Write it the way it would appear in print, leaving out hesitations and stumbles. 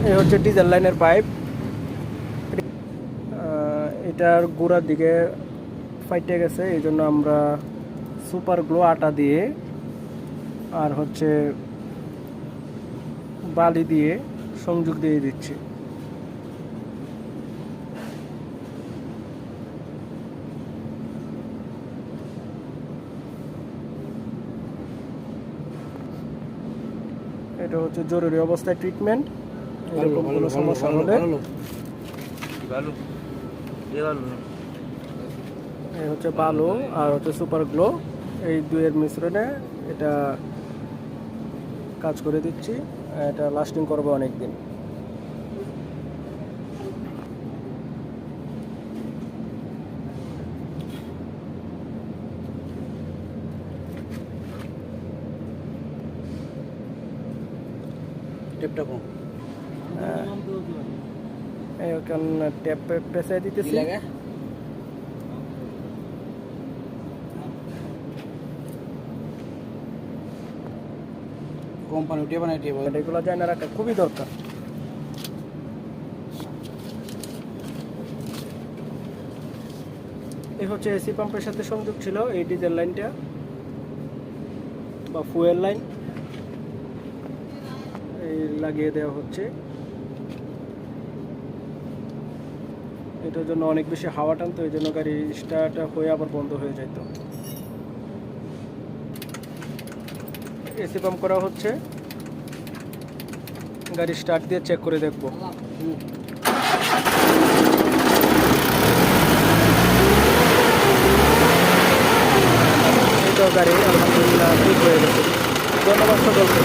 এই হচ্ছে ডিজেল লাইনের পাইপ। এটার গোড়ার দিকে ফাইটে গেছে, এই জন্য আমরা সুপার গ্লো আটা দিয়ে আর হচ্ছে বালি দিয়ে সংযোগ দিয়ে দিচ্ছি। এটা হচ্ছে জরুরি অবস্থায় ট্রিটমেন্ট। এরকম কোনো সমস্যা হলে এই হচ্ছে বালু আর হচ্ছে সুপার গ্লো, এই দুইয়ের মিশ্রণে এটা কাজ করে দিচ্ছি। এটা লাস্টিং করবে অনেক দিন। টেপটা কম এখন ট্যাপ পেঁচাই দিতেছি। কোম্পানি টেপ বানাই টেপ এগুলো জানা রাখা খুবই দরকার। এই হচ্ছে এসি পাম্পের সাথে সংযোগ ছিল এই ডিজেল লাইনটা বা ফুয়েল লাইন, এই লাগিয়ে দেওয়া হচ্ছে। এটার জন্য অনেক বেশি হাওয়া টানতো, এই জন্য গাড়ি স্টার্ট হয়ে আবার বন্ধ হয়ে যেত। এসি পাম্প করা হচ্ছে, গাড়ি স্টার্ট দিয়ে চেক করে দেখব। এই তো গাড়ি আলহামদুলিল্লাহ ঠিক হয়ে গেছে। ধন্যবাদ সকলকে।